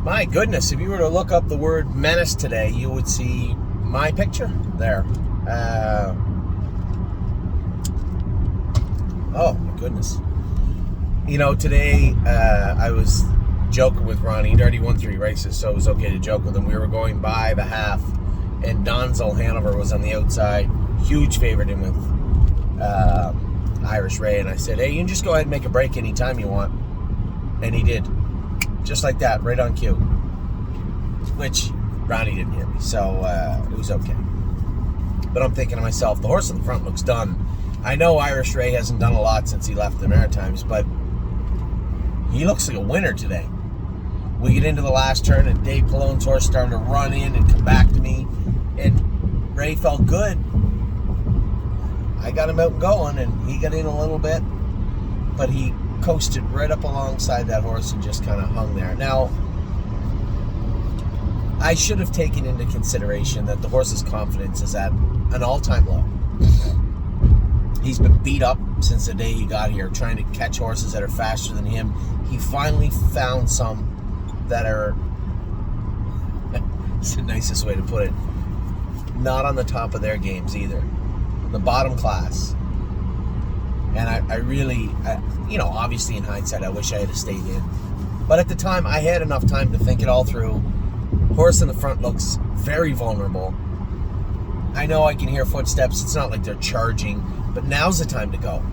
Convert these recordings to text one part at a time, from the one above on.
My goodness, if you were to look up the word menace today, you would see my picture there. Oh, my goodness. You know, today I was joking with Ronnie. He'd already won 3 races, so it was okay to joke with him. We were going by the half, and Donzel Hanover was on the outside. Huge favorite in with Irish Ray. And I said, hey, you can just go ahead and make a break anytime you want. And he did. Just like that, right on cue. Which Ronnie didn't hear me, so it was okay. But I'm thinking to myself, the horse in the front looks done. I know Irish Ray hasn't done a lot since he left the Maritimes, but he looks like a winner today. We get into the last turn, and Dave Palone's horse started to run in and come back to me, and Ray felt good. I got him out and going, and he got in a little bit, but he coasted right up alongside that horse and just kind of hung there. Now, I should have taken into consideration that the horse's confidence is at an all-time low. He's been beat up since the day he got here, trying to catch horses that are faster than him. He finally found some that are, it's the nicest way to put it, not on the top of their games either. The bottom class. And I really, obviously in hindsight, I wish I had stayed in. But at the time, I had enough time to think it all through. Horse in the front looks very vulnerable. I know I can hear footsteps. It's not like they're charging, but now's the time to go.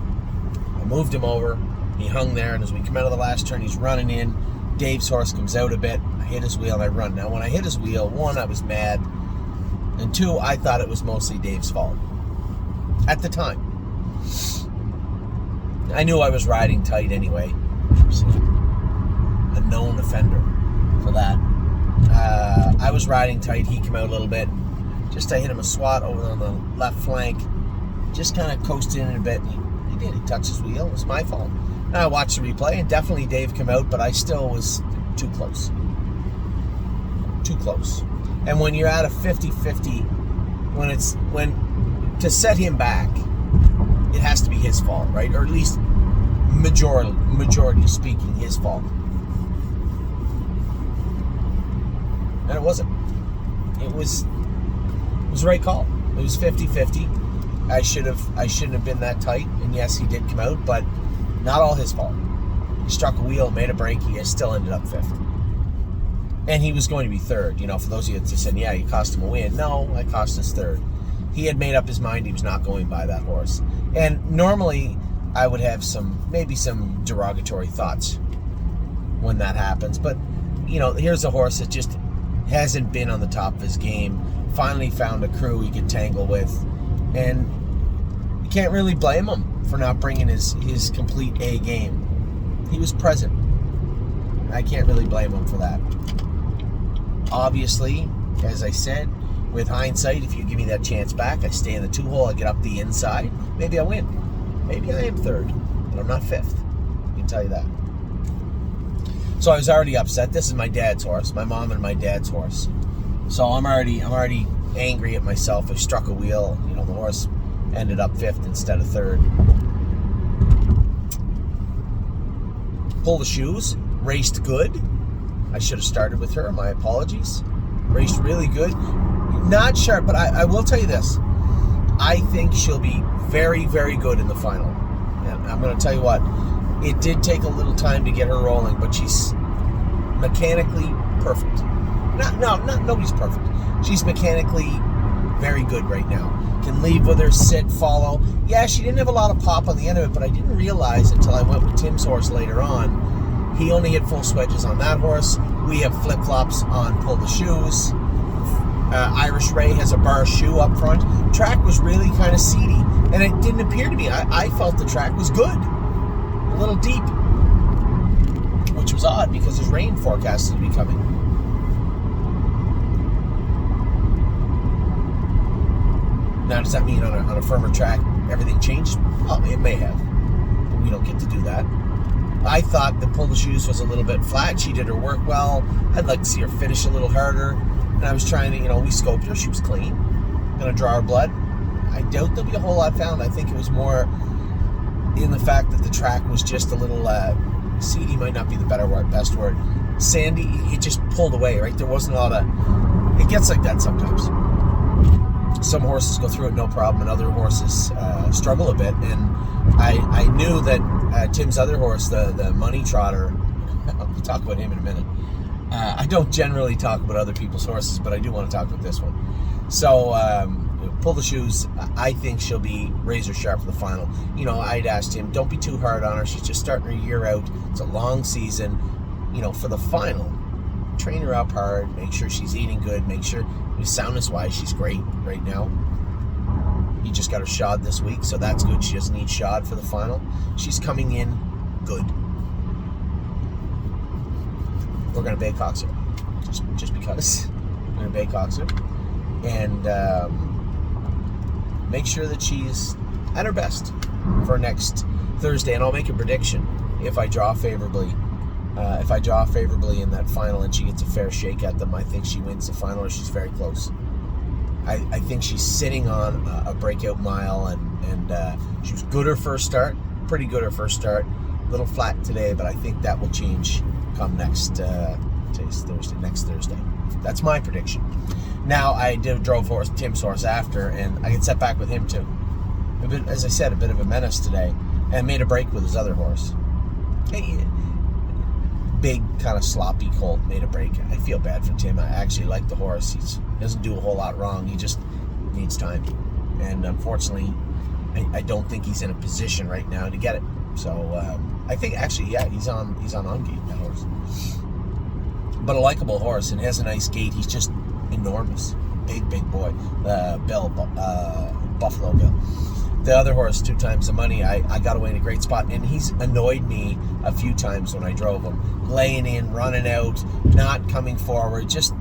I moved him over. He hung there, and as we come out of the last turn, he's running in. Dave's horse comes out a bit. I hit his wheel, and I run. Now, when I hit his wheel, 1, I was mad, and 2, I thought it was mostly Dave's fault. At the time. I knew I was riding tight anyway. A known offender for that. I was riding tight. He came out a little bit. Just I hit him a swat over on the left flank. Just kind of coasted in a bit. He did. He touched his wheel. It was my fault. And I watched the replay, and definitely Dave came out, but I still was too close. Too close. And when you're at a 50-50, to set him back, it has to be his fault, right? Or at least majority speaking, his fault. And it wasn't. It was the right call. It was 50-50. I shouldn't have been that tight. And yes, he did come out, but not all his fault. He struck a wheel, made a break. He still ended up 5th. And he was going to be 3rd. For those of you that said, yeah, you cost him a win. No, I cost us 3rd. He had made up his mind he was not going by that horse. And normally I would have maybe some derogatory thoughts when that happens. But, here's a horse that just hasn't been on the top of his game. Finally found a crew he could tangle with. And you can't really blame him for not bringing his complete A game. He was present. I can't really blame him for that. Obviously, as I said, with hindsight, if you give me that chance back, I stay in the 2-hole, I get up the inside, maybe I win. Maybe I am 3rd, but I'm not 5th. I can tell you that. So I was already upset. This is my dad's horse, my mom and my dad's horse. So I'm already angry at myself. I struck a wheel. The horse ended up 5th instead of 3rd. Pull the shoes. Raced good. I should have started with her. My apologies. Raced really good. Not sharp, but I will tell you this. I think she'll be very, very good in the final. And I'm going to tell you what. It did take a little time to get her rolling, but she's mechanically perfect. Nobody's perfect. She's mechanically very good right now. Can leave with her, sit, follow. Yeah, she didn't have a lot of pop on the end of it, but I didn't realize until I went with Tim's horse later on. He only had full swedges on that horse. We have flip-flops on Pull the Shoes. Irish Ray has a bar shoe up front. Track was really kind of seedy, and it didn't appear to me. I felt the track was good. A little deep, which was odd because there's rain forecasted to be coming. Now, does that mean on a firmer track everything changed? Oh, it may have, but we don't get to do that. I thought the Pull the Shoes was a little bit flat. She did her work well. I'd like to see her finish a little harder. And I was trying to, we scoped her. She was clean. Gonna draw her blood. I doubt there'll be a whole lot found. I think it was more in the fact that the track was just a little seedy might not be the best word. Sandy, it just pulled away, right? There wasn't a lot of, it gets like that sometimes. Some horses go through it no problem, and other horses struggle a bit. And I knew that Tim's other horse, the Money Trotter, we'll talk about him in a minute. I don't generally talk about other people's horses, but I do want to talk about this one. So, Pull the Shoes, I think she'll be razor sharp for the final. You know, I'd asked him, don't be too hard on her. She's just starting her year out. It's a long season. You know, for the final, train her up hard, make sure she's eating good, make sure, soundness-wise, she's great right now. He just got her shod this week, so that's good. She doesn't need shod for the final. She's coming in good. We're going to Baycox her, just because. We're going to Baycox her. And make sure that she's at her best for next Thursday. And I'll make a prediction if I draw favorably. If I draw favorably in that final and she gets a fair shake at them, I think she wins the final, or she's very close. I think she's sitting on a breakout mile, and she was good her first start, pretty good her first start. A little flat today, but I think that will change come next Thursday. That's my prediction. Now, I drove Tim's horse after, and I get set back with him too. As I said, a bit of a menace today, and made a break with his other horse. Hey, big, kind of sloppy colt, made a break. I feel bad for Tim. I actually like the horse. He doesn't do a whole lot wrong. He just needs time. And unfortunately, I don't think he's in a position right now to get it. So I think actually, yeah, he's on gate, that horse. But a likable horse, and has a nice gait. He's just enormous. Big boy. Buffalo Bill. The other horse, 2 times the money, I got away in a great spot, and he's annoyed me a few times when I drove him. Laying in, running out, not coming forward, just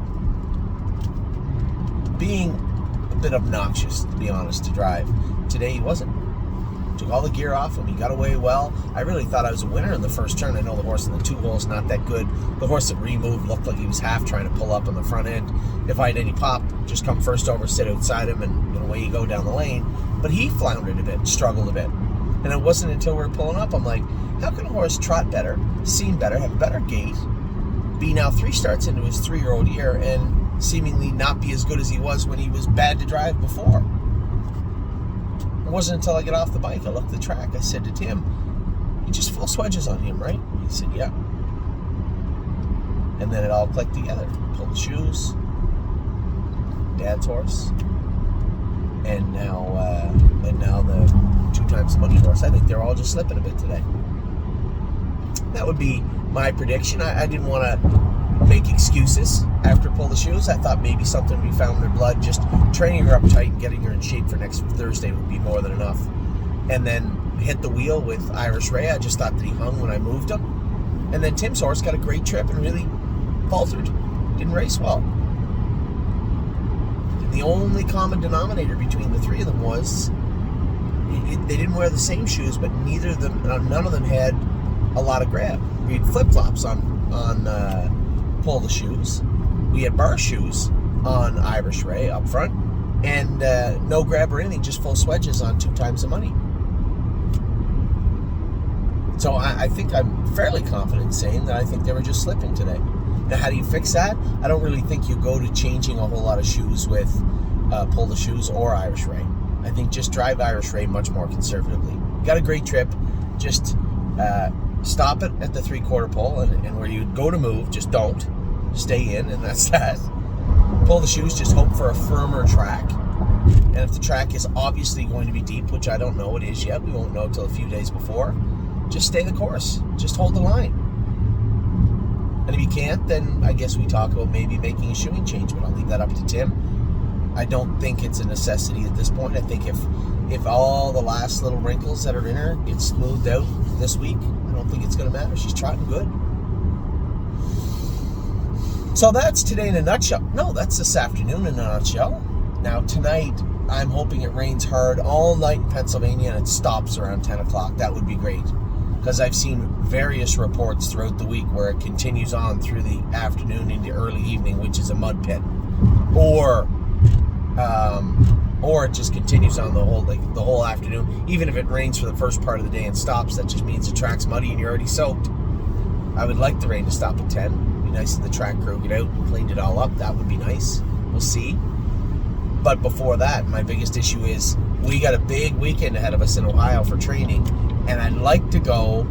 being a bit obnoxious, to be honest, to drive. Today he wasn't. Took all the gear off him. He got away well. I really thought I was a winner in the first turn. I know the horse in the 2 hole's not that good. The horse that removed looked like he was half trying to pull up on the front end. If I had any pop, just come first over, sit outside him, and away you go down the lane. But he floundered a bit, struggled a bit. And it wasn't until we were pulling up, I'm like, how can a horse trot better, seem better, have a better gait, be now 3 starts into his 3-year-old year, and seemingly not be as good as he was when he was bad to drive before? It wasn't until I got off the bike, I looked at the track, I said to Tim, you just full swedges on him, right? He said, yeah. And then it all clicked together. Pulled the shoes, Dad's horse, and now the 2 times the money horse. I think they're all just slipping a bit today. That would be my prediction. I didn't want to make excuses after Pull the Shoes. I thought maybe something we found in her blood, just training her up tight and getting her in shape for next Thursday would be more than enough. And then hit the wheel with Irish Ray. I just thought that he hung when I moved him. And then Tim's horse got a great trip and really faltered. Didn't race well. The only common denominator between the 3 of them was they didn't wear the same shoes, but none of them had a lot of grab. We had flip-flops on Pull the Shoes. We had bar shoes on Irish Ray up front, and no grab or anything, just full swedges on 2 times the money. So I think I'm fairly confident in saying that I think they were just slipping today. Now, how do you fix that? I don't really think you go to changing a whole lot of shoes with Pull the Shoes or Irish Ray. I think just drive Irish Ray much more conservatively. Got a great trip. Just stop it at the 3/4 pole, and where you go to move, just don't. Stay in, and that's that. Pull the Shoes, just hope for a firmer track. And if the track is obviously going to be deep, which I don't know it is yet, we won't know until a few days before, just stay the course. Just hold the line. And if you can't, then I guess we talk about maybe making a shoeing change, but I'll leave that up to Tim. I don't think it's a necessity at this point. I think if all the last little wrinkles that are in her get smoothed out this week, I don't think it's going to matter. She's trotting good. So that's today in a nutshell. No, that's this afternoon in a nutshell. Now tonight, I'm hoping it rains hard all night in Pennsylvania and it stops around 10 o'clock. That would be great. Because I've seen various reports throughout the week where it continues on through the afternoon into early evening, which is a mud pit, or it just continues on the whole afternoon. Even if it rains for the first part of the day and stops, that just means the track's muddy and you're already soaked. I would like the rain to stop at 10. It'd be nice if the track crew get out and cleaned it all up. That would be nice. We'll see. But before that, my biggest issue is we got a big weekend ahead of us in Ohio for training, and I'd like to go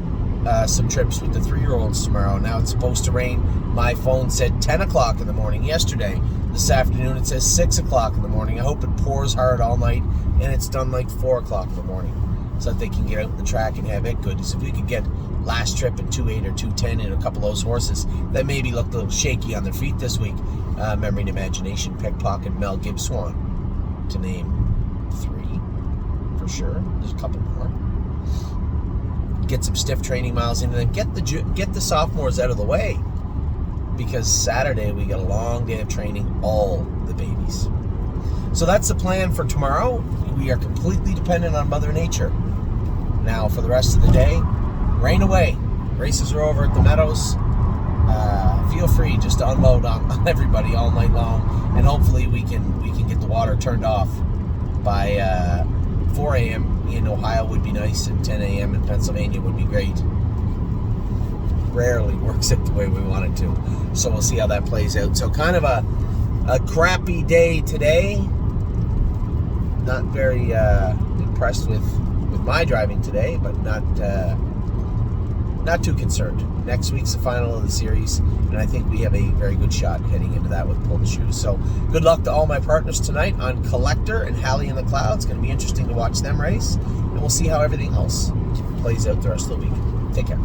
some trips with the 3-year-olds tomorrow. Now it's supposed to rain. My phone said 10 o'clock in the morning yesterday. This afternoon it says 6 o'clock in the morning. I hope it pours hard all night and it's done like 4 o'clock in the morning so that they can get out on the track and have it good. Because if we could get last trip in 2.8 or 2.10 in a couple of those horses that maybe looked a little shaky on their feet this week, Memory and Imagination, Pickpocket, Mel Gibswan, to name 3 for sure. There's a couple more. Get some stiff training miles in, and then get the sophomores out of the way, because Saturday we got a long day of training all the babies. So that's the plan for tomorrow. We are completely dependent on Mother Nature. Now for the rest of the day, rain away. Races are over at the Meadows. Feel free just to unload on everybody all night long, and hopefully we can get the water turned off by 4 a.m. in Ohio would be nice, and 10 a.m. in Pennsylvania would be great. Rarely works it the way we want it to. So we'll see how that plays out. So kind of a crappy day today. Not very impressed with my driving today, but not too concerned. Next week's the final of the series, and I think we have a very good shot heading into that with Pull the Shoes. So good luck to all my partners tonight on Collector and Halley in the Clouds. It's going to be interesting to watch them race, and we'll see how everything else plays out the rest of the week. Take care.